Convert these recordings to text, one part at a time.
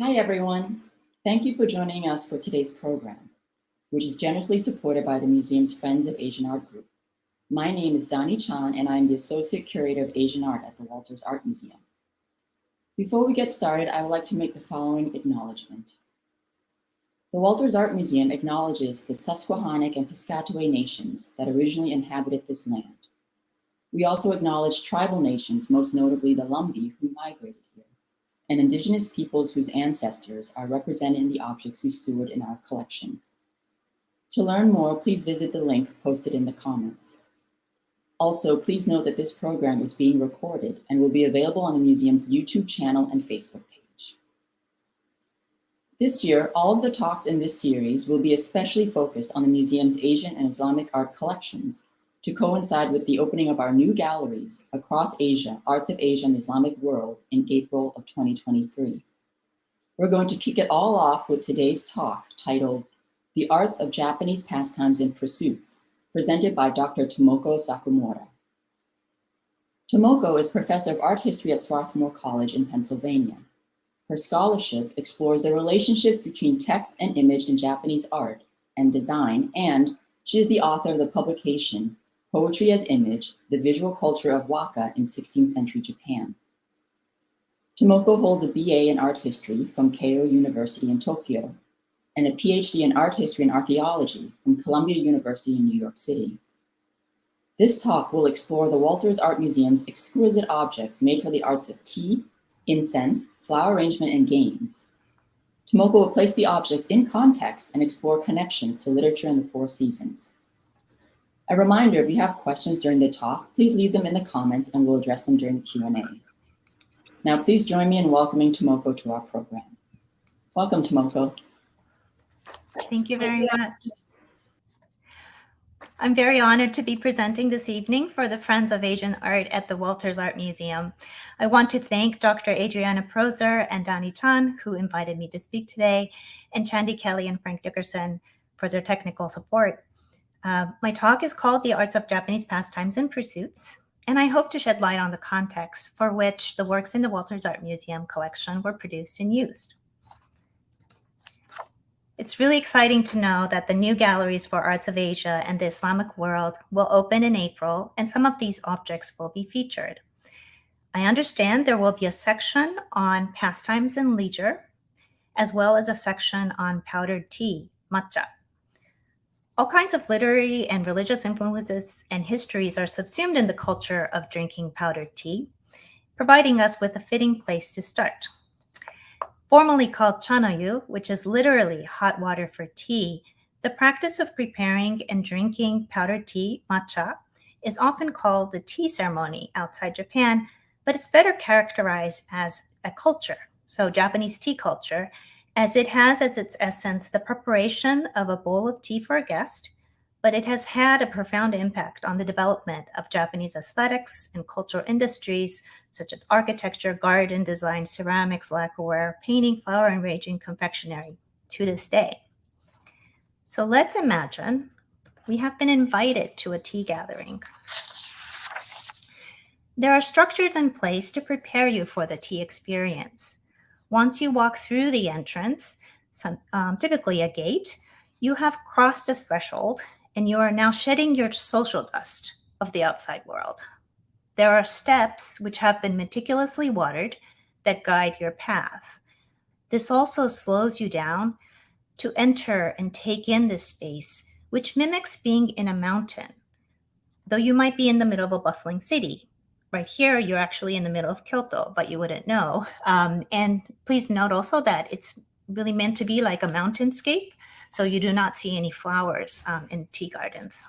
Hi, everyone. Thank you for joining us for today's program, which is generously supported by the museum's Friends of Asian Art group. My name is Dani Chan, and I am the Associate Curator of Asian Art at the Walters Art Museum. Before we get started, I would like to make the following acknowledgement. The Walters Art Museum acknowledges the Susquehannock and Piscataway nations that originally inhabited this land. We also acknowledge tribal nations, most notably the Lumbee, who migrated here, and indigenous peoples whose ancestors are represented in the objects we steward in our collection. To learn more, please visit the link posted in the comments. Also, please note that this program is being recorded and will be available on the museum's YouTube channel and Facebook page. This year, all of the talks in this series will be especially focused on the museum's Asian and Islamic art collections to coincide with the opening of our new galleries across Asia, Arts of Asia and the Islamic World in April of 2023. We're going to kick it all off with today's talk titled The Arts of Japanese Pastimes and Pursuits, presented by Dr. Tomoko Sakomura. Tomoko is professor of art history at Swarthmore College in Pennsylvania. Her scholarship explores the relationships between text and image in Japanese art and design, and she is the author of the publication Poetry as Image, The Visual Culture of Waka in 16th Century Japan. Tomoko holds a BA in art history from Keio University in Tokyo and a PhD in art history and archaeology from Columbia University in New York City. This talk will explore the Walters Art Museum's exquisite objects made for the arts of tea, incense, flower arrangement, and games. Tomoko will place the objects in context and explore connections to literature and the Four Seasons. A reminder, if you have questions during the talk, please leave them in the comments and we'll address them during the Q&A. Now, please join me in welcoming Tomoko to our program. Welcome, Tomoko. Thank you very much. I'm very honored to be presenting this evening for the Friends of Asian Art at the Walters Art Museum. I want to thank Dr. Adriana Proser and Dani Chan, who invited me to speak today, and Chandy Kelly and Frank Dickerson for their technical support. My talk is called The Arts of Japanese Pastimes and Pursuits, and I hope to shed light on the context for which the works in the Walters Art Museum collection were produced and used. It's really exciting to know that the new galleries for Arts of Asia and the Islamic World will open in April, and some of these objects will be featured. I understand there will be a section on pastimes and leisure, as well as a section on powdered tea, matcha. All kinds of literary and religious influences and histories are subsumed in the culture of drinking powdered tea, providing us with a fitting place to start. Formerly called chanayu, which is literally hot water for tea, the practice of preparing and drinking powdered tea, matcha, is often called the tea ceremony outside Japan, but it's better characterized as a culture, so Japanese tea culture, as it has as its essence the preparation of a bowl of tea for a guest, but it has had a profound impact on the development of Japanese aesthetics and cultural industries such as architecture, garden design, ceramics, lacquerware, painting, flower arranging, confectionery to this day. So let's imagine we have been invited to a tea gathering. There are structures in place to prepare you for the tea experience. Once you walk through the entrance, typically a gate, you have crossed a threshold and you are now shedding your social dust of the outside world. There are steps which have been meticulously watered that guide your path. This also slows you down to enter and take in this space, which mimics being in a mountain, though you might be in the middle of a bustling city. Right here, you're actually in the middle of Kyoto, but you wouldn't know. And please note also that it's really meant to be like a mountainscape, so you do not see any flowers in tea gardens.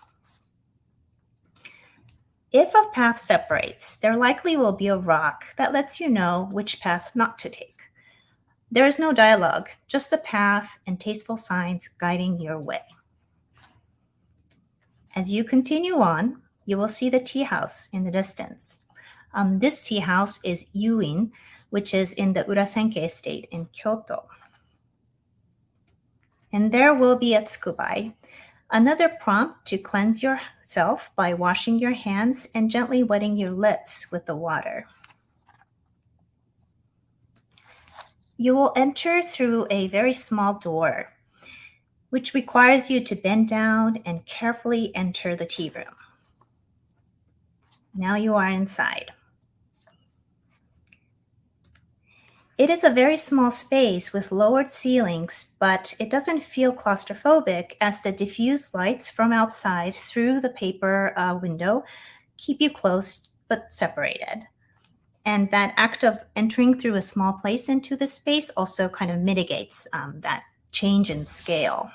If a path separates, there likely will be a rock that lets you know which path not to take. There is no dialogue, just a path and tasteful signs guiding your way. As you continue on, you will see the tea house in the distance. This tea house is Yuin, which is in the Urasenke estate in Kyoto. And there will be at Tsukubai, another prompt to cleanse yourself by washing your hands and gently wetting your lips with the water. You will enter through a very small door, which requires you to bend down and carefully enter the tea room. Now you are inside. It is a very small space with lowered ceilings, but it doesn't feel claustrophobic as the diffused lights from outside through the paper window keep you close but separated. And that act of entering through a small place into the space also kind of mitigates that change in scale.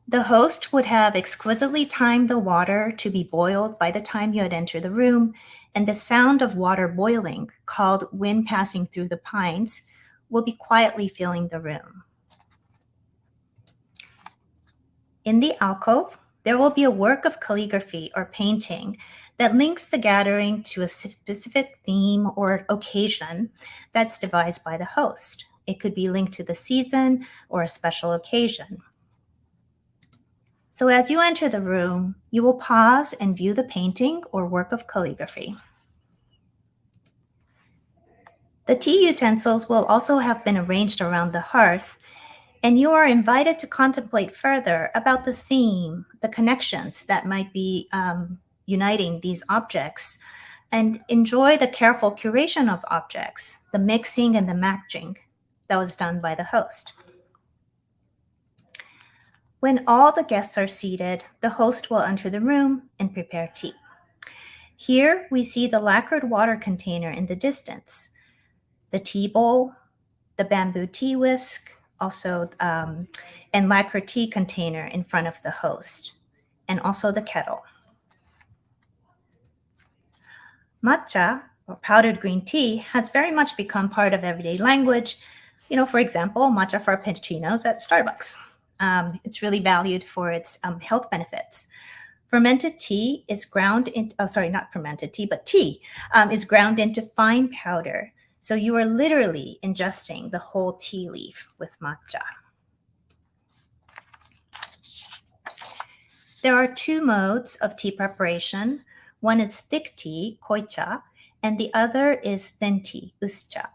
The host would have exquisitely timed the water to be boiled by the time you had entered the room, and the sound of water boiling, called wind passing through the pines, will be quietly filling the room. In the alcove, there will be a work of calligraphy or painting that links the gathering to a specific theme or occasion that's devised by the host. It could be linked to the season or a special occasion. So as you enter the room, you will pause and view the painting or work of calligraphy. The tea utensils will also have been arranged around the hearth, and you are invited to contemplate further about the theme, the connections that might be uniting these objects, and enjoy the careful curation of objects, the mixing and the matching that was done by the host. When all the guests are seated, the host will enter the room and prepare tea. Here we see the lacquered water container in the distance, the tea bowl, the bamboo tea whisk, also and lacquered tea container in front of the host, and also the kettle. Matcha, or powdered green tea, has very much become part of everyday language. For example, matcha frappuccinos at Starbucks. It's really valued for its health benefits. Fermented tea is ground into, not fermented tea, but tea is ground into fine powder. So you are literally ingesting the whole tea leaf with matcha. There are two modes of tea preparation. One is thick tea, koicha, and the other is thin tea, uscha.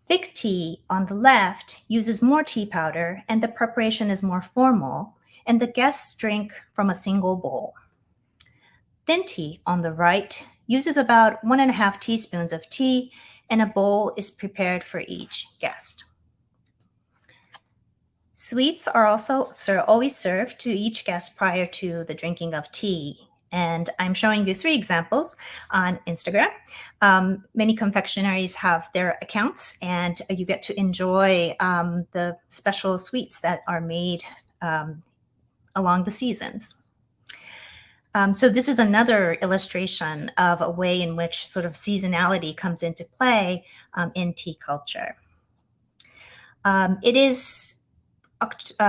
Thick tea on the left uses more tea powder and the preparation is more formal, and the guests drink from a single bowl. Thin tea on the right uses about 1.5 teaspoons of tea, and a bowl is prepared for each guest. Sweets are also always served to each guest prior to the drinking of tea. And I'm showing you 3 examples on Instagram. Many confectionaries have their accounts, and you get to enjoy the special sweets that are made along the seasons. So this is another illustration of a way in which sort of seasonality comes into play in tea culture. It is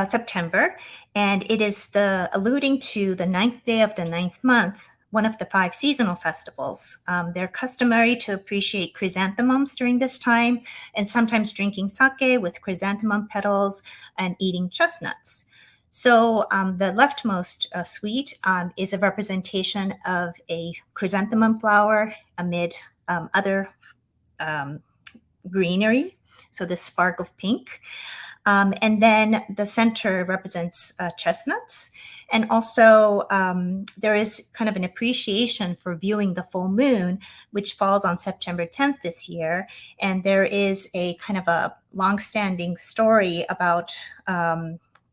September, and it is alluding to the 9th day of the 9th month, one of the 5 seasonal festivals. They're customary to appreciate chrysanthemums during this time, and sometimes drinking sake with chrysanthemum petals and eating chestnuts. So the leftmost sweet is a representation of a chrysanthemum flower amid other greenery, so this spark of pink. And then the center represents chestnuts. And also there is kind of an appreciation for viewing the full moon, which falls on September 10th this year. And there is a kind of a longstanding story about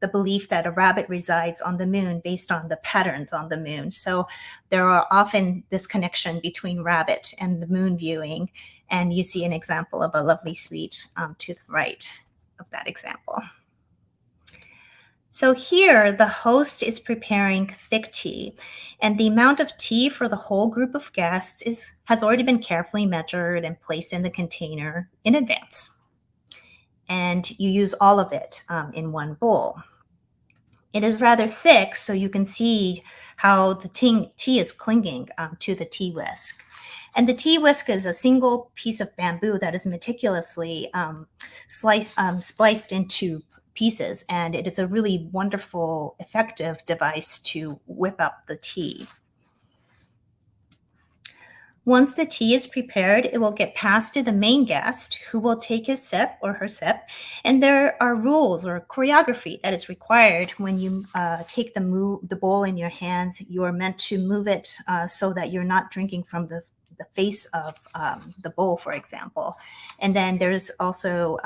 the belief that a rabbit resides on the moon based on the patterns on the moon. So there are often this connection between rabbit and the moon viewing. And you see an example of a lovely sweet to the right of that example. So here the host is preparing thick tea, and the amount of tea for the whole group of guests has already been carefully measured and placed in the container in advance. And you use all of it in one bowl. It is rather thick, so you can see how the tea is clinging to the tea whisk. And the tea whisk is a single piece of bamboo that is meticulously spliced into pieces, and it is a really wonderful, effective device to whip up the tea. Once the tea is prepared, it will get passed to the main guest who will take his sip or her sip. And there are rules or choreography that is required when you take the bowl in your hands. You are meant to move it so that you're not drinking from the face of the bowl, for example. And then there's also,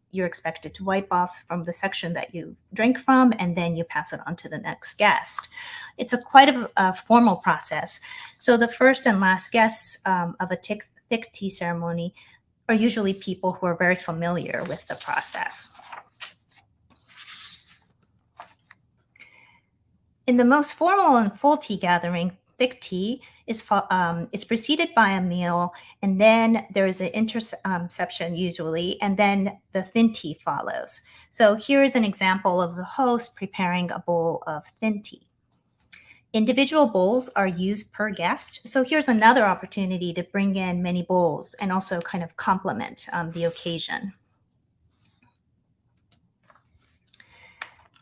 you're expected to wipe off from the section that you drank from, and then you pass it on to the next guest. It's quite a formal process. So the first and last guests of a thick tea ceremony are usually people who are very familiar with the process. In the most formal and full tea gathering, thick tea is it's preceded by a meal, and then there's an interception usually, and then the thin tea follows. So here's an example of the host preparing a bowl of thin tea. Individual bowls are used per guest. So here's another opportunity to bring in many bowls and also kind of complement the occasion.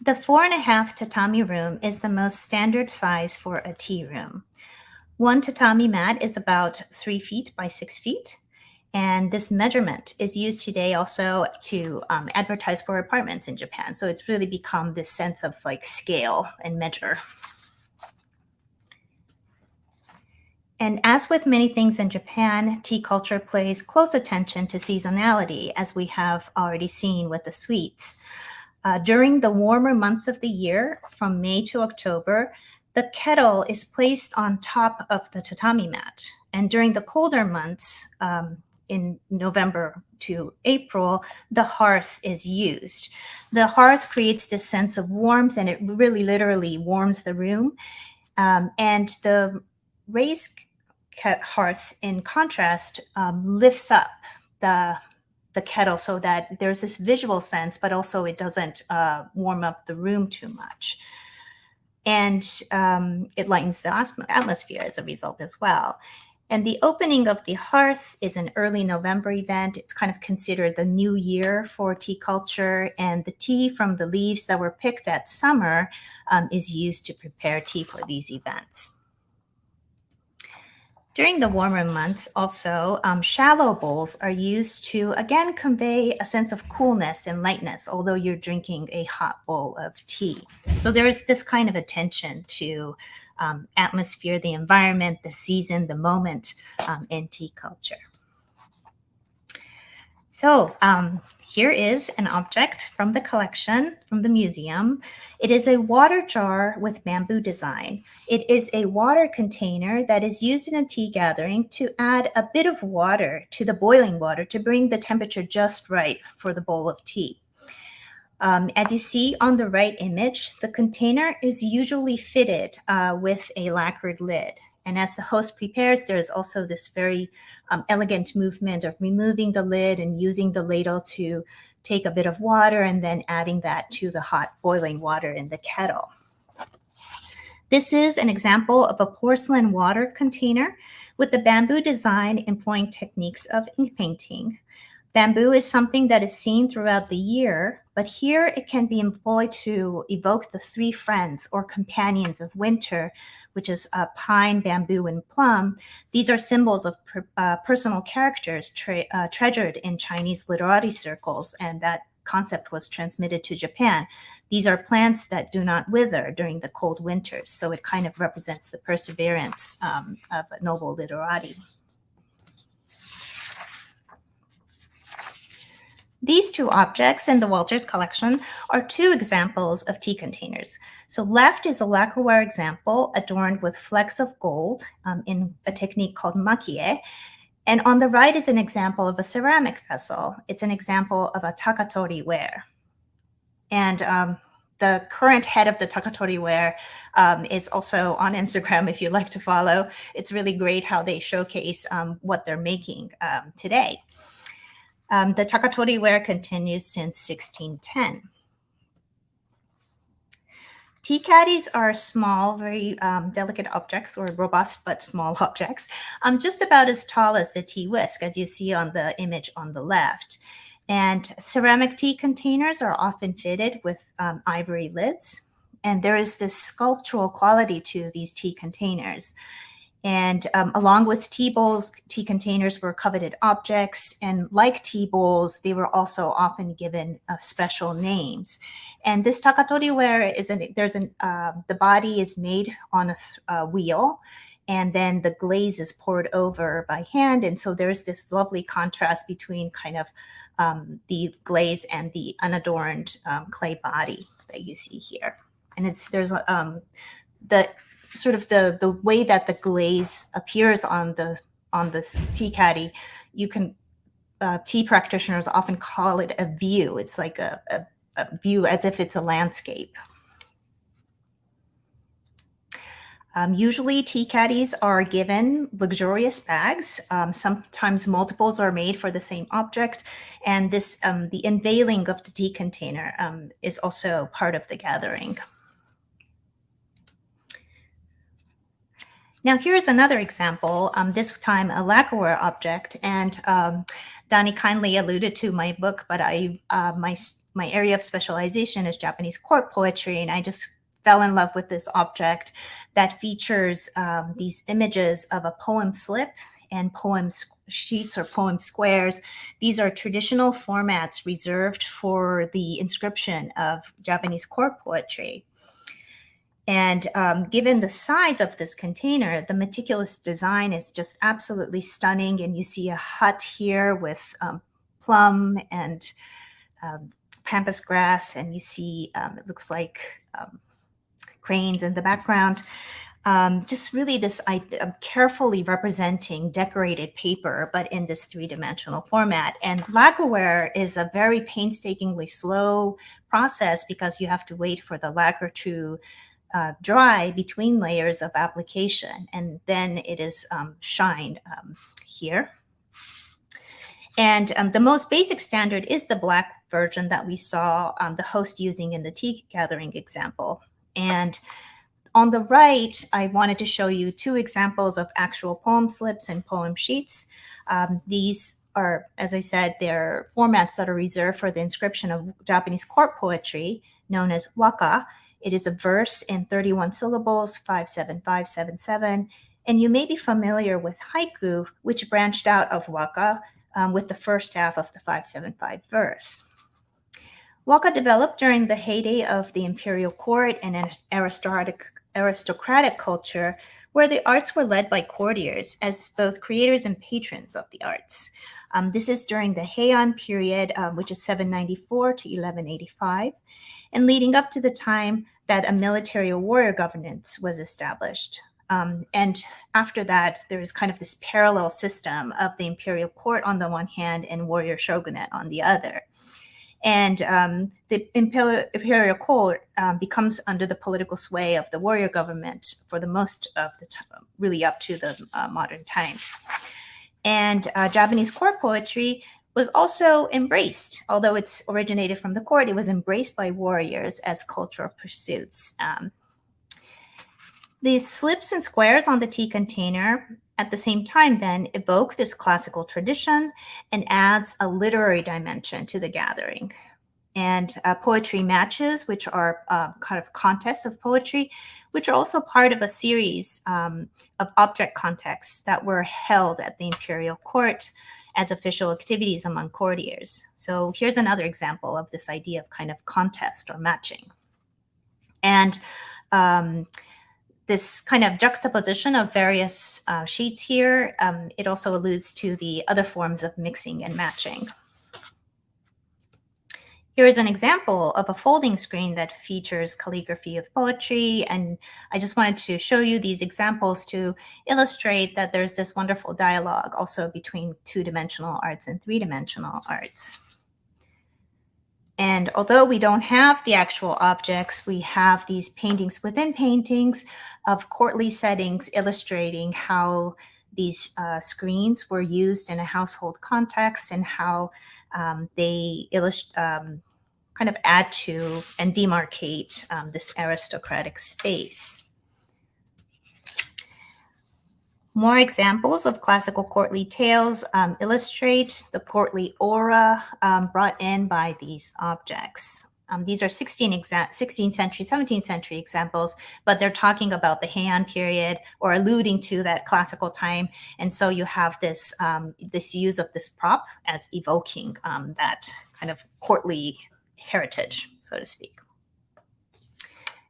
The 4.5 tatami room is the most standard size for a tea room. One tatami mat is about 3 feet by 6 feet. And this measurement is used today also to advertise for apartments in Japan. So it's really become this sense of like scale and measure. And as with many things in Japan, tea culture pays close attention to seasonality, as we have already seen with the sweets. During the warmer months of the year, from May to October, the kettle is placed on top of the tatami mat. And during the colder months, in November to April, the hearth is used. The hearth creates this sense of warmth, and it really literally warms the room. And the raised hearth, in contrast, lifts up the kettle so that there's this visual sense, but also it doesn't warm up the room too much. And it lightens the atmosphere as a result as well. And the opening of the hearth is an early November event. It's kind of considered the new year for tea culture. And the tea from the leaves that were picked that summer is used to prepare tea for these events. During the warmer months, also, shallow bowls are used to, again, convey a sense of coolness and lightness, although you're drinking a hot bowl of tea. So there is this kind of attention to atmosphere, the environment, the season, the moment in tea culture. So here is an object from the collection, from the museum. It is a water jar with bamboo design. It is a water container that is used in a tea gathering to add a bit of water to the boiling water to bring the temperature just right for the bowl of tea. As you see on the right image, the container is usually fitted with a lacquered lid. And as the host prepares, there is also this very elegant movement of removing the lid and using the ladle to take a bit of water and then adding that to the hot boiling water in the kettle. This is an example of a porcelain water container with the bamboo design employing techniques of ink painting. Bamboo is something that is seen throughout the year, but here it can be employed to evoke the 3 friends or companions of winter, which is pine, bamboo, and plum. These are symbols of personal characters treasured in Chinese literati circles, and that concept was transmitted to Japan. These are plants that do not wither during the cold winters, so it kind of represents the perseverance of a noble literati. These 2 objects in the Walters collection are 2 examples of tea containers. So left is a lacquerware example adorned with flecks of gold in a technique called makie. And on the right is an example of a ceramic vessel. It's an example of a takatori ware. And the current head of the takatori ware is also on Instagram if you'd like to follow. It's really great how they showcase what they're making today. The takatori ware continues since 1610. Tea caddies are small, very delicate objects, or robust but small objects, just about as tall as the tea whisk, as you see on the image on the left. And ceramic tea containers are often fitted with ivory lids. And there is this sculptural quality to these tea containers. And along with tea bowls, tea containers were coveted objects. And like tea bowls, they were also often given special names. And this takatori ware the body is made on a wheel, and then the glaze is poured over by hand. And so there's this lovely contrast between kind of the glaze and the unadorned clay body that you see here. And there's the sort of the way that the glaze appears on this tea caddy. You can tea practitioners often call it a view. It's like a view as if it's a landscape. Usually tea caddies are given luxurious bags. Sometimes multiples are made for the same object. And this the unveiling of the tea container is also part of the gathering. Now here's another example, this time a lacquerware object. And Dani kindly alluded to my book, but my area of specialization is Japanese court poetry, and I just fell in love with this object that features these images of a poem slip and poem sheets or poem squares. These are traditional formats reserved for the inscription of Japanese court poetry. And given the size of this container, the meticulous design is just absolutely stunning. And you see a hut here with plum and pampas grass, and you see it looks like cranes in the background. Just really this carefully representing decorated paper, but in this three-dimensional format. And lacquerware is a very painstakingly slow process because you have to wait for the lacquer to dry between layers of application, and then it is shined here. And the most basic standard is the black version that we saw the host using in the tea gathering example. And on the right, I wanted to show you two examples of actual poem slips and poem sheets. These are, as I said, they're formats that are reserved for the inscription of Japanese court poetry known as waka. It is a verse in 31 syllables, 57577. And you may be familiar with haiku, which branched out of waka with the first half of the 575 verse. Waka developed during the heyday of the imperial court and aristocratic culture, where the arts were led by courtiers as both creators and patrons of the arts. This is during the Heian period, which is 794 to 1185. And leading up to the time that a military or warrior governance was established. And after that, there is kind of this parallel system of the imperial court on the one hand and warrior shogunate on the other. And the imperial court becomes under the political sway of the warrior government for the most of the time, really up to the modern times. And Japanese court poetry was also embraced. Although it's originated from the court, it was embraced by warriors as cultural pursuits. These slips and squares on the tea container at the same time then evoke this classical tradition and adds a literary dimension to the gathering. And poetry matches, which are kind of contests of poetry, which are also part of a series of object contests that were held at the imperial court as official activities among courtiers. So here's another example of this idea of kind of contest or matching. And this kind of juxtaposition of various sheets here, it also alludes to the other forms of mixing and matching. Here is an example of a folding screen that features calligraphy of poetry. And I just wanted to show you these examples to illustrate that there's this wonderful dialogue also between two-dimensional arts and three-dimensional arts. And although we don't have the actual objects, we have these paintings within paintings of courtly settings illustrating how these screens were used in a household context and how they kind of add to and demarcate this aristocratic space. More examples of classical courtly tales illustrate the courtly aura brought in by these objects. These are 16th century, 17th century examples, but they're talking about the Heian period or alluding to that classical time. And so you have this, this use of this prop as evoking that kind of courtly heritage, so to speak.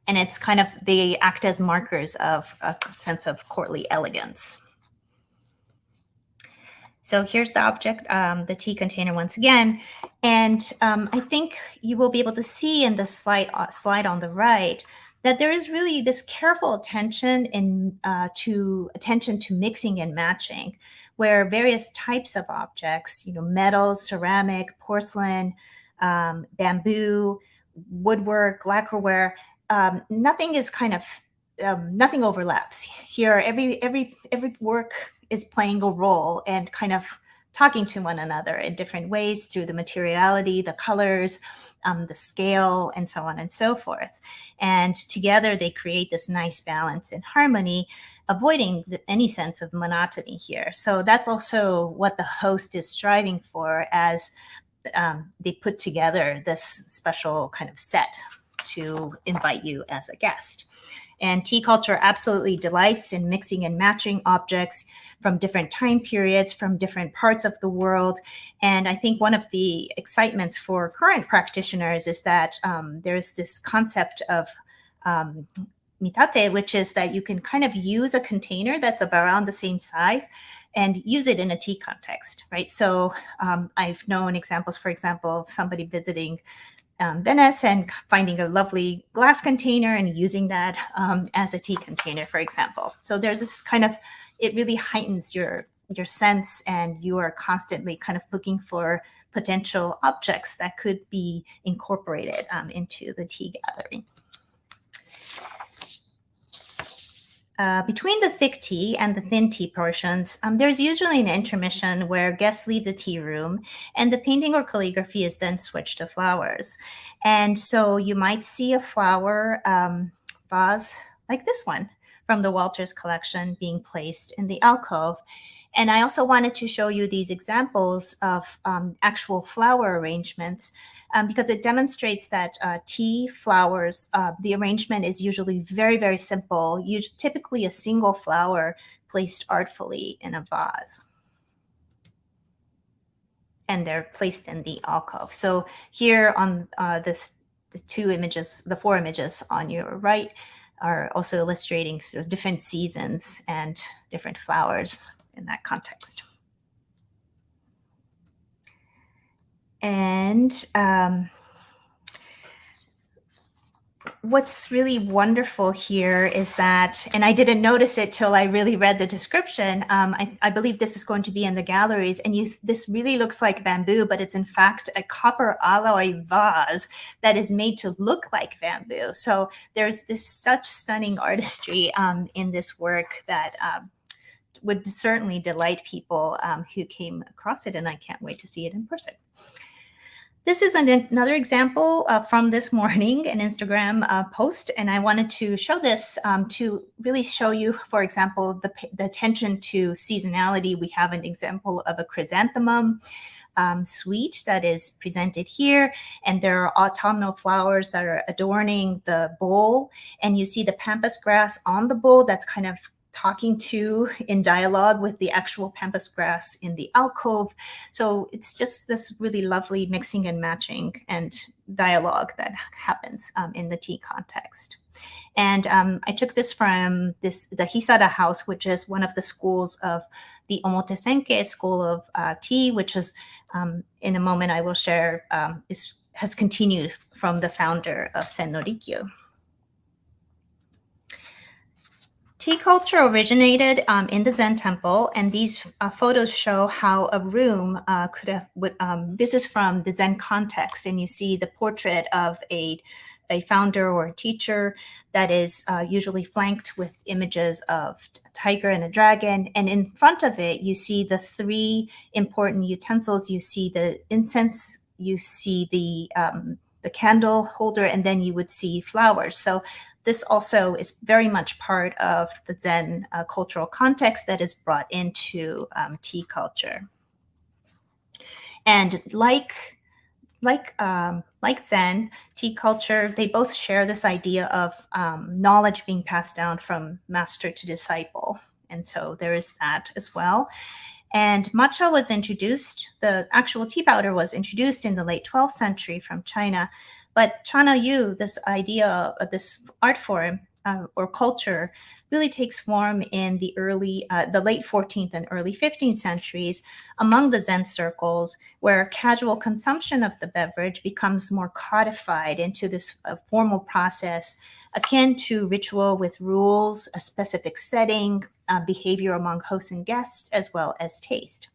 And it's kind of, they act as markers of a sense of courtly elegance. So here's the object, the tea container once again. And I think you will be able to see in the slide on the right that there is really this careful attention to mixing and matching, where various types of objects, metal, ceramic, porcelain, bamboo, woodwork, lacquerware, nothing is kind of nothing overlaps here. Every work is playing a role and kind of talking to one another in different ways through the materiality, the colors, the scale, and so on and so forth. And together they create this nice balance and harmony, avoiding any sense of monotony here. So that's also what the host is striving for as they put together this special kind of set to invite you as a guest. And tea culture absolutely delights in mixing and matching objects from different time periods, from different parts of the world. And I think one of the excitements for current practitioners is that there's this concept of mitate, which is that you can kind of use a container that's around the same size and use it in a tea context, right? So I've known examples, for example, of somebody visiting Venice and finding a lovely glass container and using that as a tea container, for example. So there's this kind of, it really heightens your sense, and you are constantly kind of looking for potential objects that could be incorporated into the tea gathering. Between the thick tea and the thin tea portions, there's usually an intermission where guests leave the tea room and the painting or calligraphy is then switched to flowers. And so you might see a flower vase like this one from the Walters collection being placed in the alcove. And I also wanted to show you these examples of actual flower arrangements because it demonstrates that tea flowers, the arrangement is usually very, very simple. Typically a single flower placed artfully in a vase. And they're placed in the alcove. So here on the four images on your right are also illustrating sort of different seasons and different flowers in that context. And what's really wonderful here is that, and I didn't notice it till I really read the description, I believe this is going to be in the galleries, and this really looks like bamboo, but it's in fact a copper alloy vase that is made to look like bamboo. So there's this such stunning artistry in this work that would certainly delight people who came across it, and I can't wait to see it in person. This is another example from this morning, an Instagram post, and I wanted to show this to really show you, for example, the attention to seasonality. We have an example of a chrysanthemum suite that is presented here, and there are autumnal flowers that are adorning the bowl, and you see the pampas grass on the bowl that's kind of talking to in dialogue with the actual pampas grass in the alcove. So it's just this really lovely mixing and matching and dialogue that happens in the tea context. And I took this from the Hisada House, which is one of the schools of the Omotesenke School of Tea, which is, in a moment I will share, has continued from the founder of Sen no Rikyu. Tea culture originated in the Zen temple, and these photos show how a room this is from the Zen context, and you see the portrait of a founder or a teacher that is usually flanked with images of a tiger and a dragon, and in front of it you see the three important utensils. You see the incense, you see the candle holder, and then you would see flowers. So this also is very much part of the Zen cultural context that is brought into tea culture. And like like Zen, tea culture, they both share this idea of knowledge being passed down from master to disciple. And so there is that as well. And matcha was introduced, the actual tea powder was introduced in the late 12th century from China. But Chana Yu, this idea of this art form or culture, really takes form in the late 14th and early 15th centuries among the Zen circles, where casual consumption of the beverage becomes more codified into this formal process akin to ritual with rules, a specific setting, behavior among hosts and guests, as well as taste.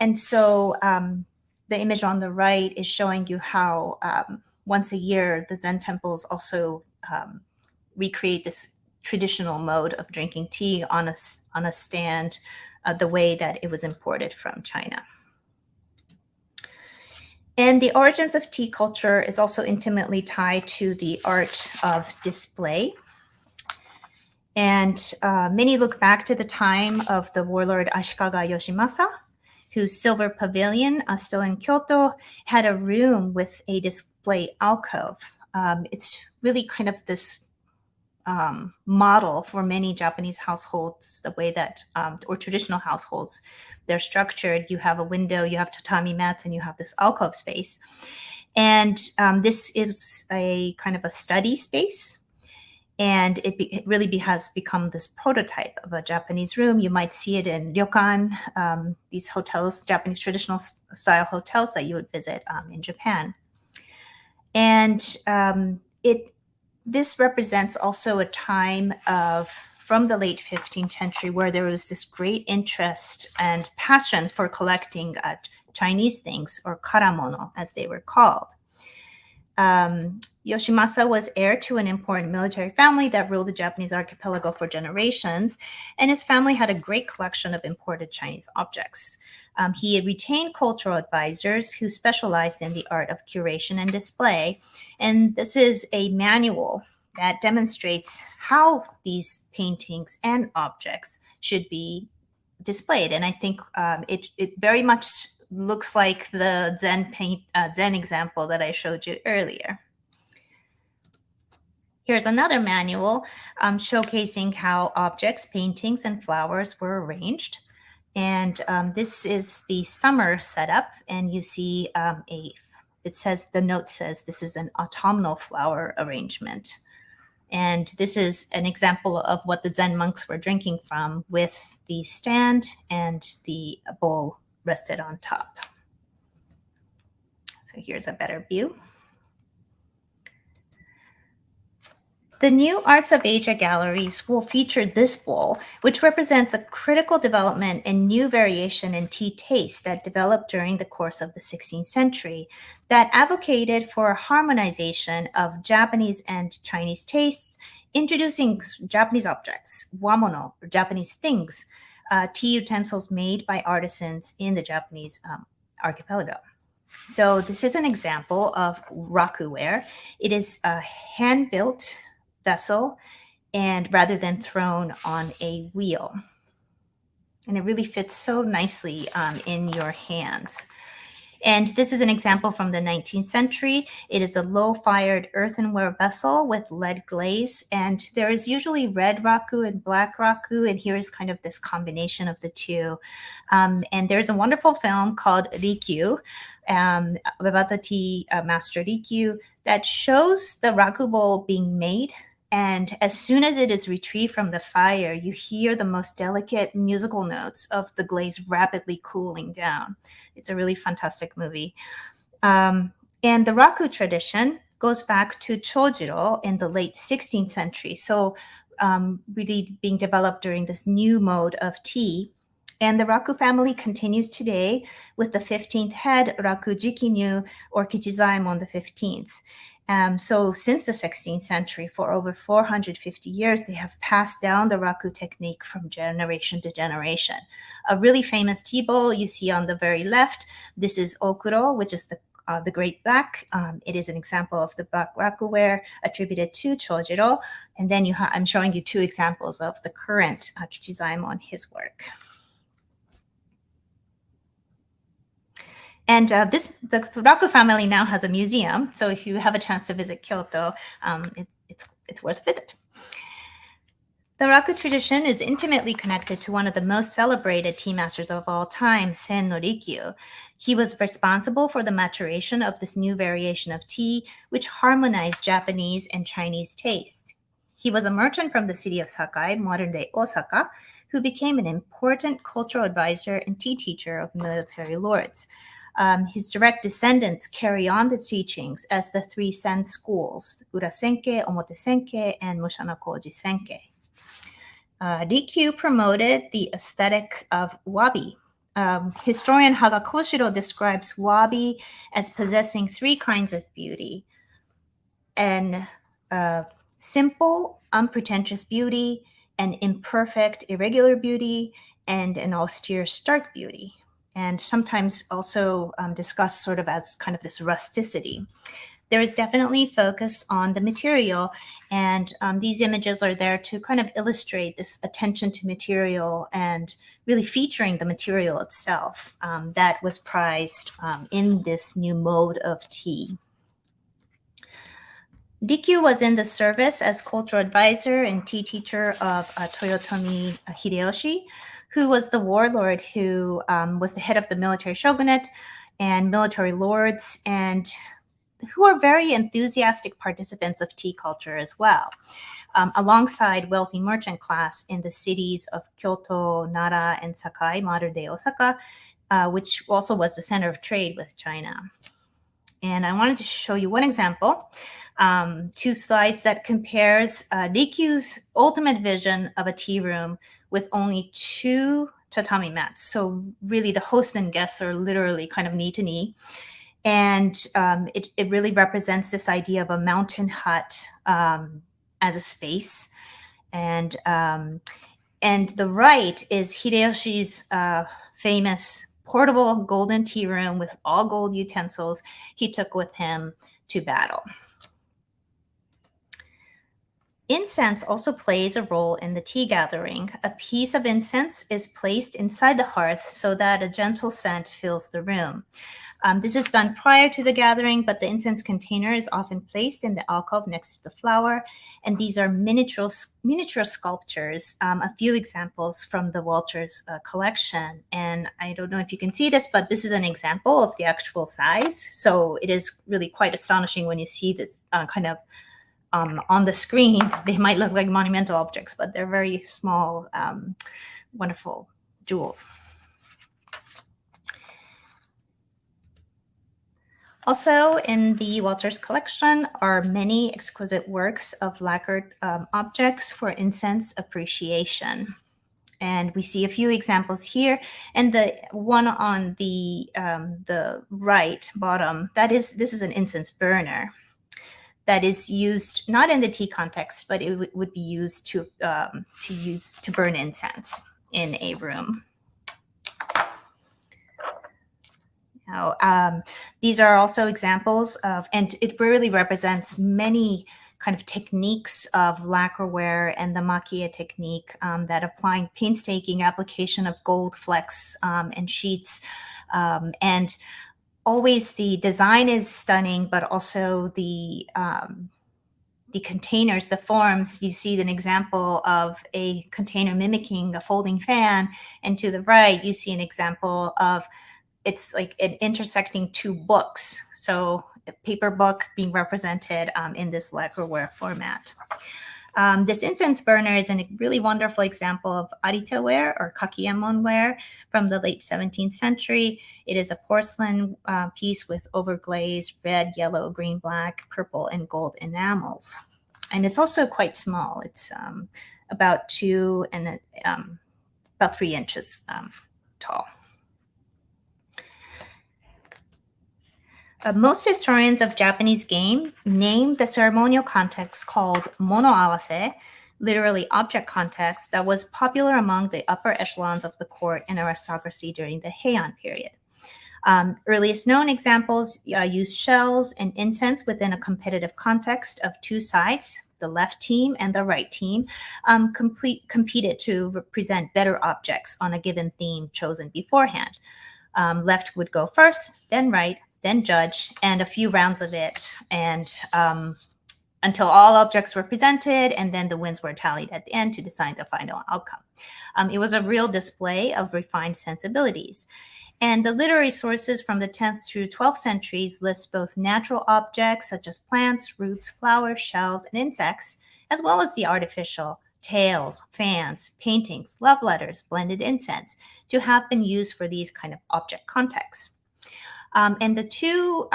And so the image on the right is showing you how once a year the Zen temples also recreate this traditional mode of drinking tea on a stand, the way that it was imported from China. And the origins of tea culture is also intimately tied to the art of display. And many look back to the time of the warlord Ashikaga Yoshimasa, whose silver pavilion, still in Kyoto, had a room with a display alcove. It's really kind of this model for many Japanese households, the way that, or traditional households, they're structured. You have a window, you have tatami mats, and you have this alcove space. And this is a kind of a study space. And it really has become this prototype of a Japanese room. You might see it in ryokan, these hotels, Japanese traditional style hotels that you would visit in Japan. And this represents also a time from the late 15th century where there was this great interest and passion for collecting Chinese things, or karamono as they were called. Yoshimasa was heir to an important military family that ruled the Japanese archipelago for generations, and his family had a great collection of imported Chinese objects. He had retained cultural advisors who specialized in the art of curation and display, and this is a manual that demonstrates how these paintings and objects should be displayed. And I think it very much looks like the Zen example that I showed you earlier. Here's another manual showcasing how objects, paintings, and flowers were arranged. And this is the summer setup, and you see the note says this is an autumnal flower arrangement. And this is an example of what the Zen monks were drinking from, with the stand and the bowl rested on top. So here's a better view. The new Arts of Asia galleries will feature this bowl, which represents a critical development and new variation in tea taste that developed during the course of the 16th century that advocated for harmonization of Japanese and Chinese tastes, introducing Japanese objects, wamono, or Japanese things, tea utensils made by artisans in the Japanese archipelago. So this is an example of Raku ware. It is a hand-built vessel, and rather than thrown on a wheel. And it really fits so nicely in your hands. And this is an example from the 19th century. It is a low-fired earthenware vessel with lead glaze, and there is usually red raku and black raku, and here's kind of this combination of the two. And there's a wonderful film called Rikyu, about the tea master Rikyu, that shows the raku bowl being made. And as soon as it is retrieved from the fire, you hear the most delicate musical notes of the glaze rapidly cooling down. It's a really fantastic movie. And the Raku tradition goes back to Chojiro in the late 16th century. So really being developed during this new mode of tea. And the Raku family continues today with the 15th head, Raku Jikinyu, or Kichizaemon the 15th. So since the 16th century, for over 450 years, they have passed down the raku technique from generation to generation. A really famous tea bowl you see on the very left. This is okuro, which is the Great Black. It is an example of the black raku ware attributed to Chojiro. And then I'm showing you two examples of the current Kichizaemon, his work. And the Raku family now has a museum. So if you have a chance to visit Kyoto, it's worth a visit. The Raku tradition is intimately connected to one of the most celebrated tea masters of all time, Sen no Rikyu. He was responsible for the maturation of this new variation of tea, which harmonized Japanese and Chinese tastes. He was a merchant from the city of Sakai, modern-day Osaka, who became an important cultural advisor and tea teacher of military lords. His direct descendants carry on the teachings as the three Sen schools, Ura-senke, Omote-senke, and Mushanakoji-senke. Rikyu promoted the aesthetic of wabi. Historian Haga Koshiro describes wabi as possessing three kinds of beauty: an simple, unpretentious beauty, an imperfect, irregular beauty, and an austere, stark beauty. And sometimes also discussed sort of as kind of this rusticity. There is definitely focus on the material, and these images are there to kind of illustrate this attention to material and really featuring the material itself that was prized in this new mode of tea. Rikyu was in the service as cultural advisor and tea teacher of Toyotomi Hideyoshi, who was the warlord who was the head of the military shogunate and military lords, and who are very enthusiastic participants of tea culture as well, alongside wealthy merchant class in the cities of Kyoto, Nara, and Sakai, modern-day Osaka, which also was the center of trade with China. And I wanted to show you one example, 2 slides that compares Rikyu's ultimate vision of a tea room with only 2 tatami mats. So really the host and guests are literally kind of knee to knee. And it really represents this idea of a mountain hut as a space. And the right is Hideyoshi's famous portable golden tea room with all gold utensils he took with him to battle. Incense also plays a role in the tea gathering. A piece of incense is placed inside the hearth so that a gentle scent fills the room. This is done prior to the gathering, but the incense container is often placed in the alcove next to the flower. And these are miniature sculptures, a few examples from the Walters collection. And I don't know if you can see this, but this is an example of the actual size. So it is really quite astonishing when you see this kind of on the screen. They might look like monumental objects, but they're very small, wonderful jewels. Also in the Walters collection are many exquisite works of lacquered objects for incense appreciation. And we see a few examples here. And the one on the right bottom, this is an incense burner that is used not in the tea context, but it would be used to burn incense in a room. Now, these are also examples of, and it really represents many kind of techniques of lacquerware and the makie technique that applying painstaking application of gold flecks and sheets. And always the design is stunning, but also the containers, the forms. You see an example of a container mimicking a folding fan. And to the right, you see an example of it's like an intersecting 2 books. So a paper book being represented in this lacquerware format. This incense burner is a really wonderful example of arita ware or kakiyamon ware from the late 17th century. It is a porcelain piece with overglazed red, yellow, green, black, purple, and gold enamels. And it's also quite small. It's about 2 and about 3 inches tall. Most historians of Japanese game name the ceremonial context called mono awase, literally object context, that was popular among the upper echelons of the court and aristocracy during the Heian period. Earliest known examples use shells and incense within a competitive context of 2 sides, the left team and the right team, competed to represent better objects on a given theme chosen beforehand. Left would go first, then right, then judge, and a few rounds of it, and until all objects were presented, and then the wins were tallied at the end to decide the final outcome. It was a real display of refined sensibilities. And the literary sources from the 10th through 12th centuries list both natural objects such as plants, roots, flowers, shells, and insects, as well as the artificial, tales, fans, paintings, love letters, blended incense, to have been used for these kind of object contexts. And the two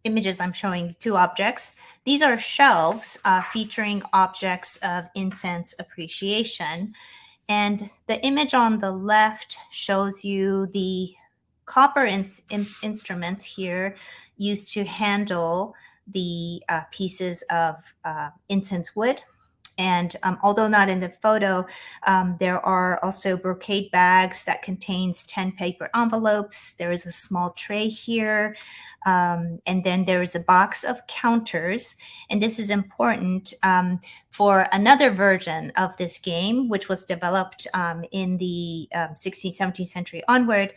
images I'm showing, two objects, these are shelves featuring objects of incense appreciation. And the image on the left shows you the copper instruments here used to handle the pieces of incense wood. And although not in the photo, there are also brocade bags that contains 10 paper envelopes. There is a small tray here. And then there is a box of counters. And this is important for another version of this game, which was developed in the 16th, 17th century onward,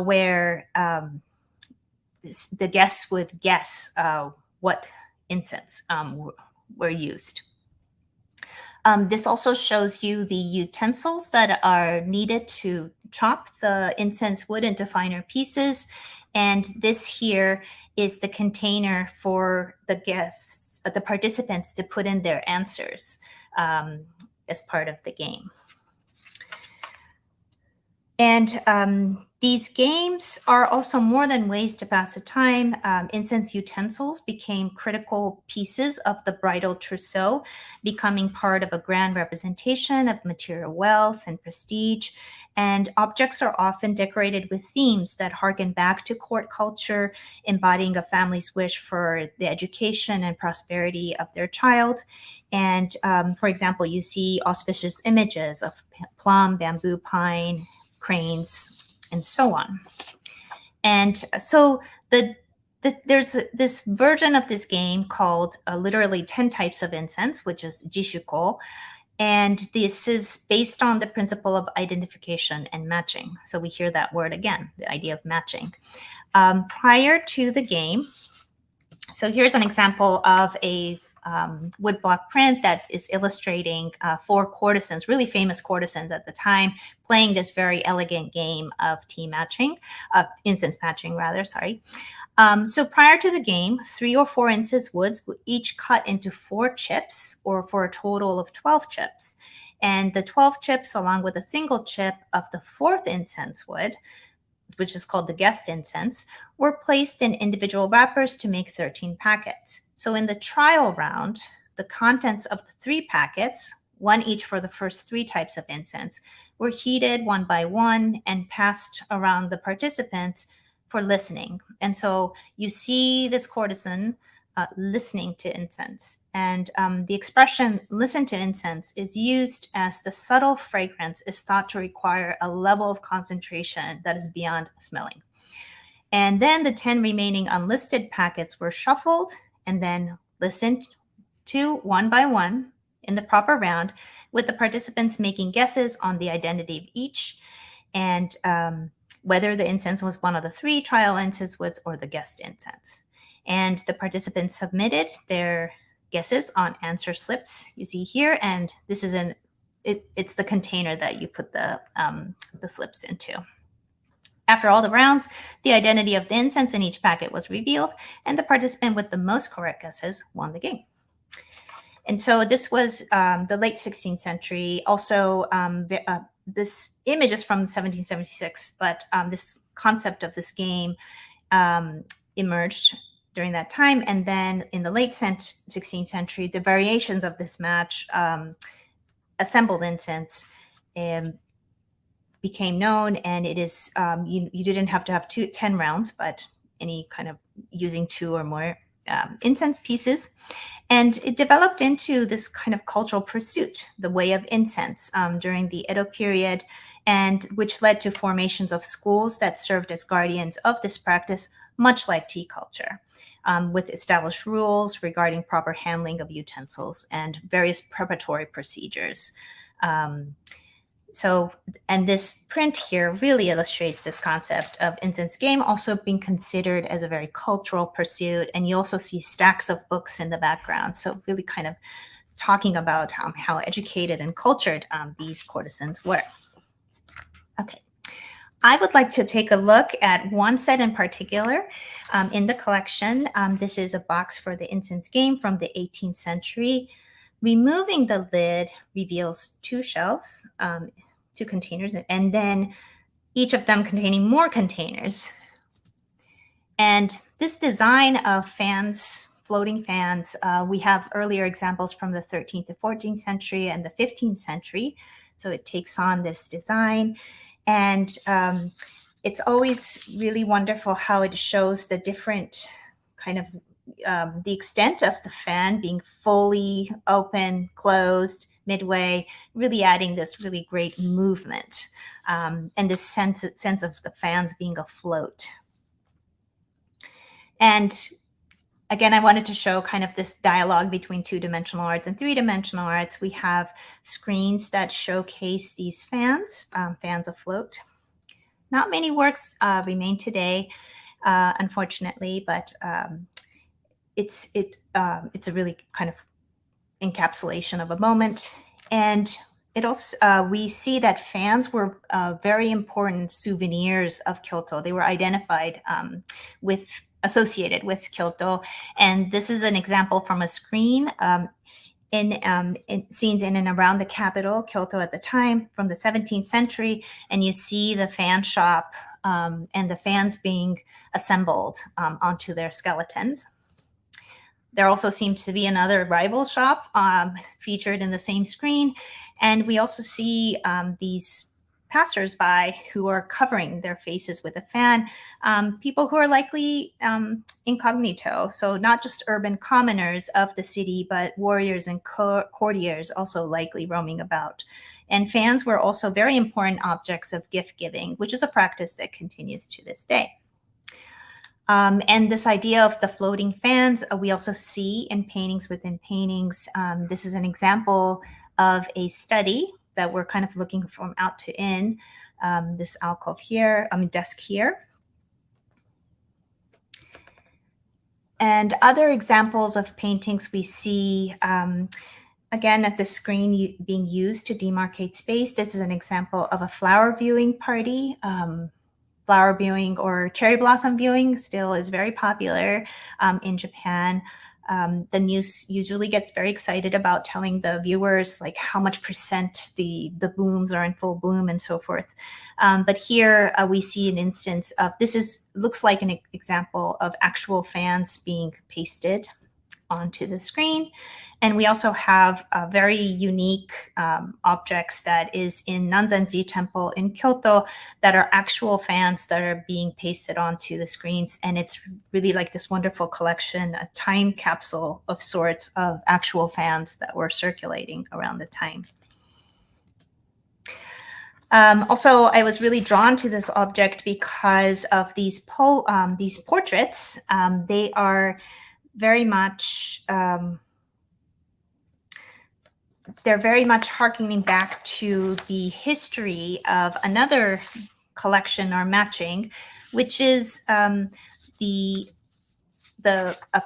where the guests would guess what incense were used. This also shows you the utensils that are needed to chop the incense wood into finer pieces. And this here is the container for the guests, the participants, to put in their answers as part of the game. And these games are also more than ways to pass the time. Incense utensils became critical pieces of the bridal trousseau, becoming part of a grand representation of material wealth and prestige. And objects are often decorated with themes that harken back to court culture, embodying a family's wish for the education and prosperity of their child. And for example, you see auspicious images of plum, bamboo, pine, cranes, and so on. And so there's this version of this game called literally 10 types of incense, which is jishuko. And this is based on the principle of identification and matching. So we hear that word again, the idea of matching. Prior to the game, so here's an example of a woodblock print that is illustrating 4 courtesans, really famous courtesans at the time, playing this very elegant game of incense matching rather, sorry. So prior to the game, 3 or 4 incense woods would each cut into 4 chips, or for a total of 12 chips. And the 12 chips, along with a single chip of the 4th incense wood, which is called the guest incense, were placed in individual wrappers to make 13 packets. So in the trial round, the contents of the 3 packets, one each for the first 3 types of incense, were heated one by one and passed around the participants for listening. And so you see this courtesan listening to incense. And the expression listen to incense is used as the subtle fragrance is thought to require a level of concentration that is beyond smelling. And then the 10 remaining unlisted packets were shuffled and then listened to one by one in the proper round, with the participants making guesses on the identity of each, and whether the incense was one of the 3 trial incense woods or the guest incense. And the participants submitted their guesses on answer slips you see here, and this is it's the container that you put the slips into. After all the rounds, the identity of the incense in each packet was revealed, and the participant with the most correct guesses won the game. And so this was the late 16th century. Also, this image is from 1776, but this concept of this game emerged during that time. And then in the late 16th century, the variations of this match, assembled incense, became known. And it is, you didn't have to have 10 rounds, but any kind of using 2 or more incense pieces. And it developed into this kind of cultural pursuit, the way of incense, during the Edo period, and which led to formations of schools that served as guardians of this practice, much like tea culture, with established rules regarding proper handling of utensils and various preparatory procedures. So, and this print here really illustrates this concept of incense game also being considered as a very cultural pursuit. And you also see stacks of books in the background. So really kind of talking about how educated and cultured these courtesans were. Okay. I would like to take a look at one set in particular in the collection. This is a box for the incense game from the 18th century. Removing the lid reveals two shelves, two containers, and then each of them containing more containers. And this design of fans, floating fans, we have earlier examples from the 13th to 14th century and the 15th century. So it takes on this design. And it's always really wonderful how it shows the different kind of the extent of the fan being fully open, closed, midway, really adding this really great movement and this sense of the fans being afloat. And again, I wanted to show kind of this dialogue between two-dimensional arts and three-dimensional arts. We have screens that showcase these fans, fans afloat. Not many works remain today, unfortunately, but it's a really kind of encapsulation of a moment. And it also we see that fans were very important souvenirs of Kyoto. They were identified associated with Kyoto. And this is an example from a screen in scenes in and around the capital, Kyoto at the time, from the 17th century. And you see the fan shop and the fans being assembled onto their skeletons. There also seems to be another rival shop featured in the same screen. And we also see these passersby who are covering their faces with a fan, people who are likely incognito. So not just urban commoners of the city, but warriors and courtiers also likely roaming about. And fans were also very important objects of gift giving, which is a practice that continues to this day. And this idea of the floating fans, we also see in paintings within paintings. This is an example of a study that we're kind of looking from out to in, this alcove here, desk here. And other examples of paintings we see, again, at the screen being used to demarcate space. This is an example of a flower viewing party. Flower viewing or cherry blossom viewing still is very popular in Japan. The news usually gets very excited about telling the viewers like how much percent the blooms are in full bloom and so forth. But here we see an instance of looks like an example of actual fans being pasted onto the screen. And we also have very unique objects that is in Nanzenji Temple in Kyoto that are actual fans that are being pasted onto the screens. And it's really like this wonderful collection, a time capsule of sorts of actual fans that were circulating around the time. Also, I was really drawn to this object because of these portraits. They are very much they're very much harkening back to the history of another collection or matching, which is the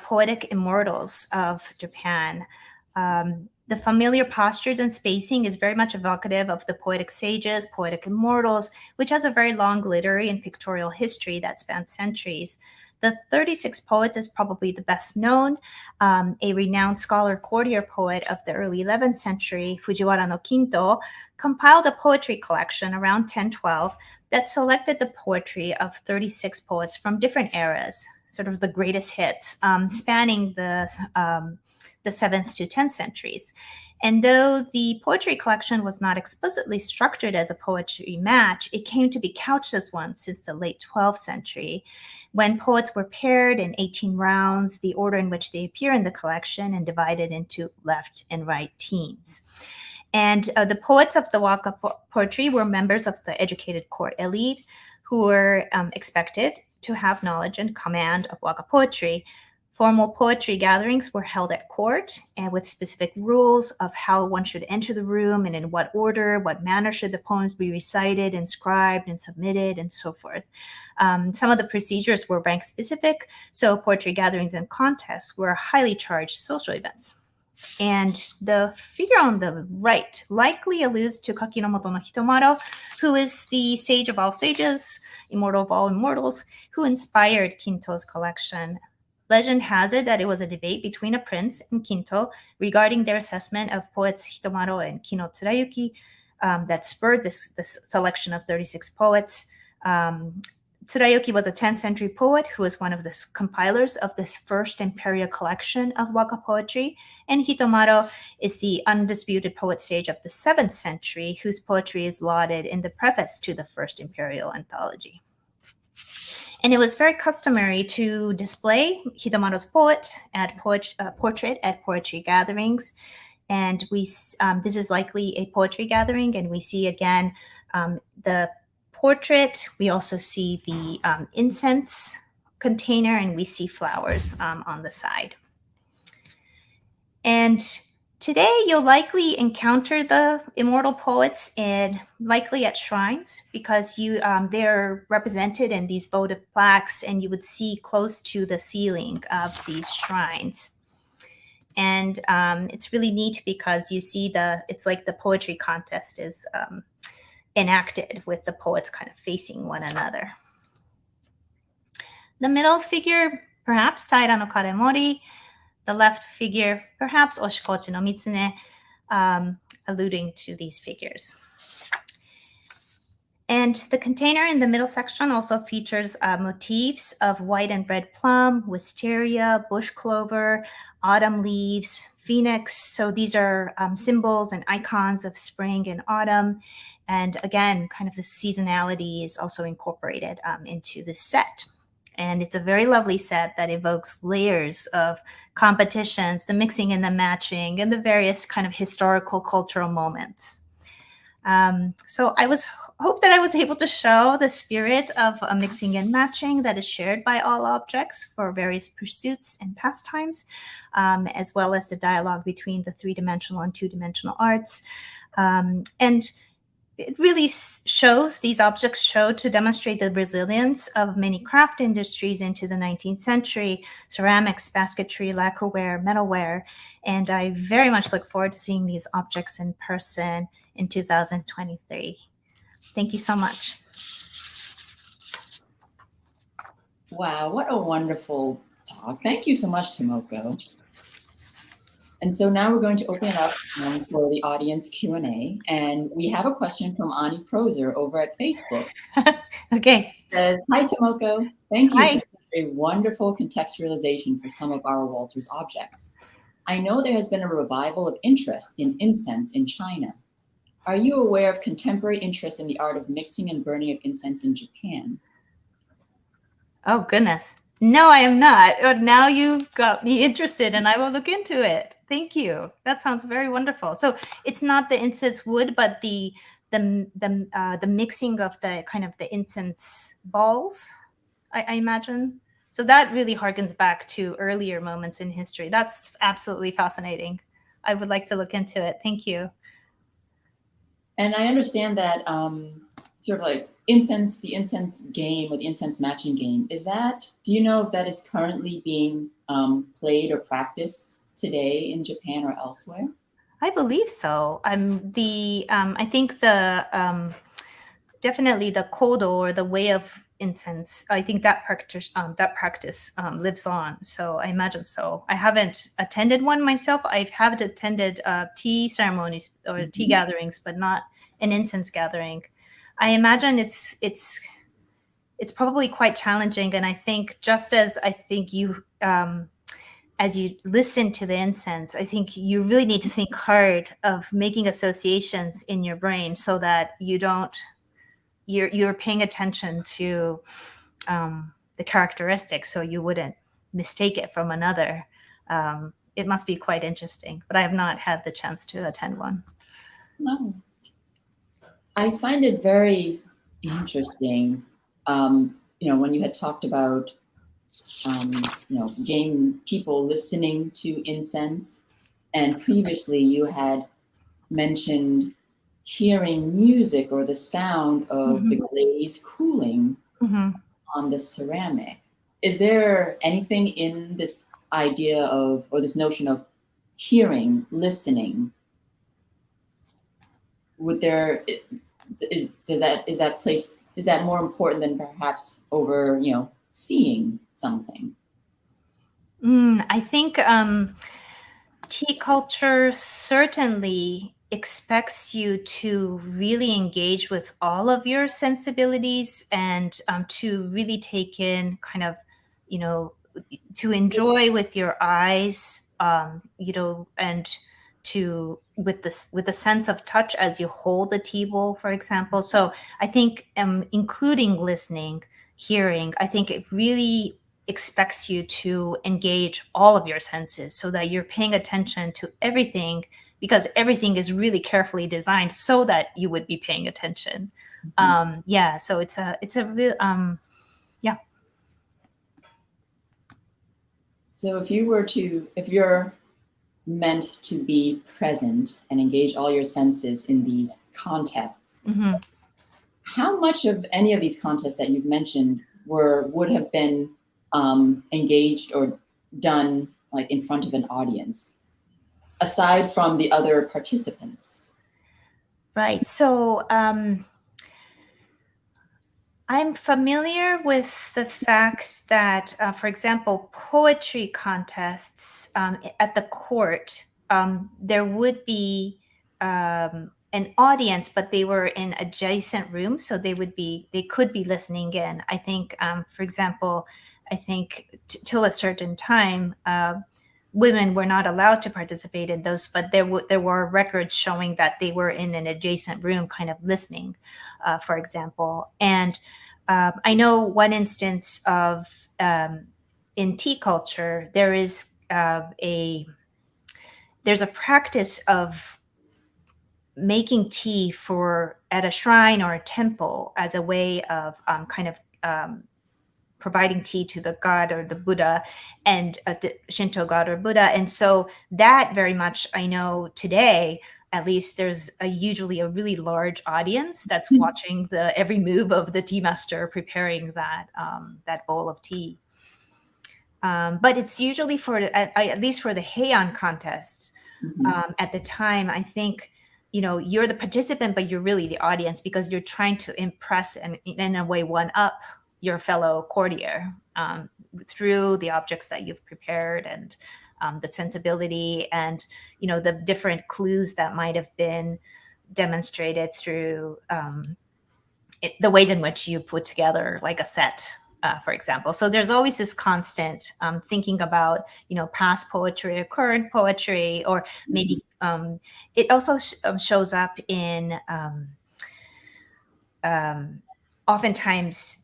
poetic immortals of Japan. The familiar postures and spacing is very much evocative of the poetic sages, poetic immortals, which has a very long literary and pictorial history that spans centuries. The 36 Poets is probably the best known. A renowned scholar courtier poet of the early 11th century, Fujiwara no Kinto, compiled a poetry collection around 1012 that selected the poetry of 36 poets from different eras, sort of the greatest hits, spanning the 7th to 10th centuries. And though the poetry collection was not explicitly structured as a poetry match, it came to be couched as one since the late 12th century, when poets were paired in 18 rounds, the order in which they appear in the collection, and divided into left and right teams. And the poets of the waka poetry were members of the educated court elite who were expected to have knowledge and command of waka poetry. Formal poetry gatherings were held at court and with specific rules of how one should enter the room and in what order, what manner should the poems be recited, inscribed, and submitted, and so forth. Some of the procedures were rank specific, so poetry gatherings and contests were highly charged social events. And the figure on the right likely alludes to Kakinomoto no Hitomaro, who is the sage of all sages, immortal of all immortals, who inspired Kinto's collection. Legend has it that it was a debate between a prince and Kinto regarding their assessment of poets Hitomaro and Kino Tsurayuki that spurred this selection of 36 poets. Tsurayuki was a 10th century poet who was one of the compilers of this first imperial collection of waka poetry, and Hitomaro is the undisputed poet sage of the 7th century whose poetry is lauded in the preface to the first imperial anthology. And it was very customary to display Hitomaro's portrait at poetry gatherings. And this is likely a poetry gathering, and we see again the portrait. We also see the incense container, and we see flowers on the side. And today, you'll likely encounter the immortal poets likely at shrines because they're represented in these votive plaques, and you would see close to the ceiling of these shrines. And it's really neat because you see it's like the poetry contest is enacted with the poets kind of facing one another. The middle figure, perhaps Taira no Karemori. The left figure, perhaps Oshikochi no Mitsune, alluding to these figures. And the container in the middle section also features motifs of white and red plum, wisteria, bush clover, autumn leaves, phoenix. So these are symbols and icons of spring and autumn. And again, kind of the seasonality is also incorporated into this set. And it's a very lovely set that evokes layers of competitions, the mixing and the matching, and the various kind of historical cultural moments. So I hope that I was able to show the spirit of a mixing and matching that is shared by all objects for various pursuits and pastimes, as well as the dialogue between the three-dimensional and two-dimensional arts. And it really these objects show to demonstrate the resilience of many craft industries into the 19th century, ceramics, basketry, lacquerware, metalware, and I very much look forward to seeing these objects in person in 2023. Thank you so much. Wow, what a wonderful talk. Thank you so much, Tomoko. And so now we're going to open it up for the audience Q&A. And we have a question from Ani Proser over at Facebook. Okay. It says, hi, Tomoko. Thank you Hi. for such a wonderful contextualization for some of our Walters objects. I know there has been a revival of interest in incense in China. Are you aware of contemporary interest in the art of mixing and burning of incense in Japan? Oh, goodness. No, I am not. But now you've got me interested, and I will look into it. Thank you. That sounds very wonderful. So it's not the incense wood, but the mixing of the kind of the incense balls, I imagine. So that really harkens back to earlier moments in history. That's absolutely fascinating. I would like to look into it. Thank you. And I understand that sort of like the incense game or the incense matching game, do you know if that is currently being played or practiced today in Japan or elsewhere? I believe so. I think definitely the kodo, or the way of incense, I think that practice lives on. So I imagine so. I haven't attended one myself. I have attended tea ceremonies or tea gatherings, but not an incense gathering. I imagine it's probably quite challenging, and I think just as you as you listen to the incense, I think you really need to think hard of making associations in your brain so that you're paying attention to the characteristics, so you wouldn't mistake it from another. It must be quite interesting, but I have not had the chance to attend one. No. I find it very interesting, when you had talked about game people listening to incense. And previously, you had mentioned hearing music or the sound of the glaze cooling on the ceramic. Is there anything in this idea of, or this notion of hearing, listening? Would there is that more important than perhaps over seeing something? I think tea culture certainly expects you to really engage with all of your sensibilities and to really take in kind of, to enjoy with your eyes, and to with the sense of touch as you hold the tea bowl, for example. So I think including listening, hearing, I think it really expects you to engage all of your senses so that you're paying attention to everything, because everything is really carefully designed so that you would be paying attention. Yeah, so it's a real yeah. So if you're meant to be present and engage all your senses in these contests, how much of any of these contests that you've mentioned would have been engaged or done like in front of an audience, aside from the other participants? Right. So I'm familiar with the fact that, for example, poetry contests at the court, there would be an audience, but they were in adjacent rooms, so they could be listening in. I think, for example, I think till a certain time, women were not allowed to participate in those, but there were records showing that they were in an adjacent room, kind of listening, for example. And I know one instance of in tea culture, there's a practice of making tea for at a shrine or a temple as a way of kind of providing tea to the god or the Buddha, and the Shinto god or Buddha. And so that very much, I know today, at least, there's usually a really large audience that's watching the every move of the tea master preparing that bowl of tea. But it's usually at least for the heian contests. At the time, I think, you're the participant, but you're really the audience, because you're trying to impress and in a way one up your fellow courtier through the objects that you've prepared, and the sensibility, and the different clues that might have been demonstrated through the ways in which you put together like a set, for example. So there's always this constant thinking about past poetry or current poetry, or maybe it also shows up in oftentimes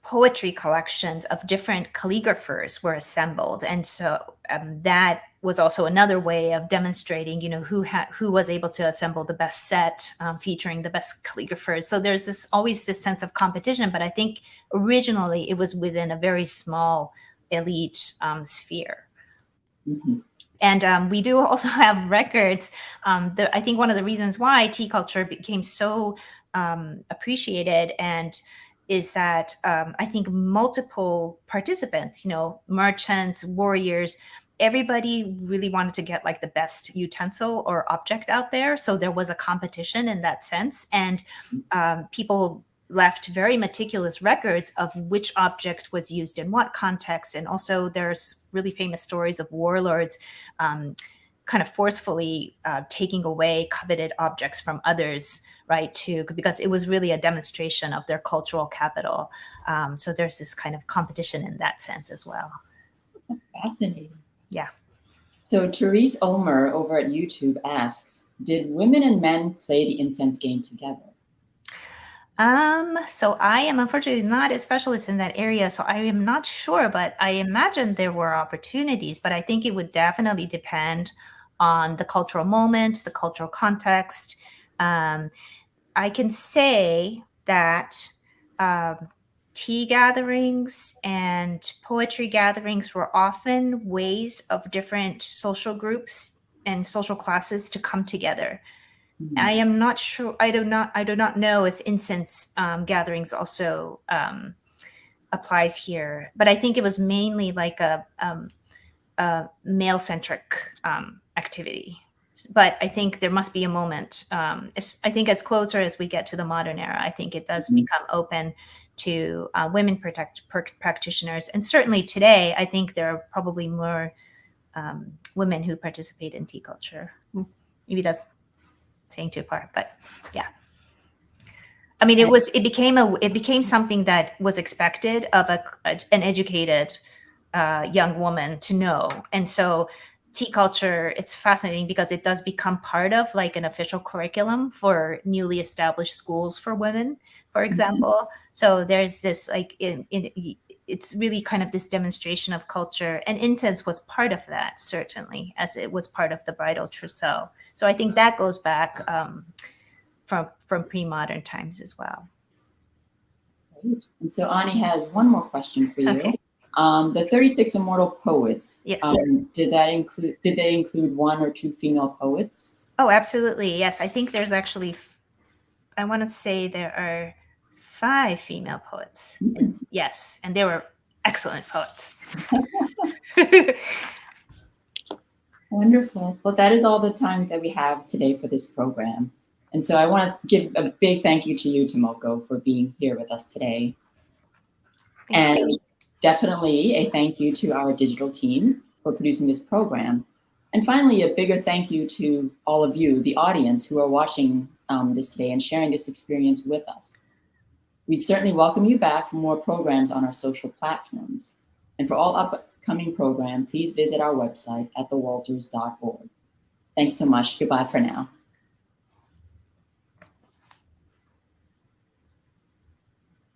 poetry collections of different calligraphers were assembled, and so that was also another way of demonstrating, who was able to assemble the best set, featuring the best calligraphers. So there's always this sense of competition, but I think originally it was within a very small elite sphere. And we do also have records. I think one of the reasons why tea culture became so appreciated and is that I think multiple participants, merchants, warriors, everybody really wanted to get like the best utensil or object out there. So there was a competition in that sense. And people left very meticulous records of which object was used in what context. And also there's really famous stories of warlords kind of forcefully taking away coveted objects from others, right? Because it was really a demonstration of their cultural capital. So there's this kind of competition in that sense as well. Fascinating. Yeah. So Therese Omer over at YouTube asks, did women and men play the incense game together? So I am unfortunately not a specialist in that area, so I am not sure, but I imagine there were opportunities, but I think it would definitely depend on the cultural moment, the cultural context. I can say that tea gatherings and poetry gatherings were often ways of different social groups and social classes to come together. I am not sure. I do not know if incense gatherings also applies here, but I think it was mainly like a male-centric activity. But I think there must be a moment. I think as closer as we get to the modern era, I think it does become open to women practitioners. And certainly today, I think there are probably more women who participate in tea culture. Maybe that's saying too far, but yeah. I mean, it became something that was expected of an educated young woman to know. And so tea culture, it's fascinating because it does become part of like an official curriculum for newly established schools for women, for example. So there's this like it's really kind of this demonstration of culture, and incense was part of that, certainly, as it was part of the bridal trousseau. So I think that goes back from pre-modern times as well. Great. And so Ani has one more question for you. Okay. The 36 immortal poets. Yes. Did they include one or two female poets? Oh, absolutely. Yes. I think there's actually, I want to say there are 5 female poets. Yes. And they were excellent poets. Wonderful. Well, that is all the time that we have today for this program. And so I want to give a big thank you to you, Tomoko, for being here with us today. Thank you. And definitely a thank you to our digital team for producing this program. And finally, a bigger thank you to all of you, the audience, who are watching this today and sharing this experience with us. We certainly welcome you back for more programs on our social platforms. And for all upcoming programs, please visit our website at thewalters.org. Thanks so much. Goodbye for now.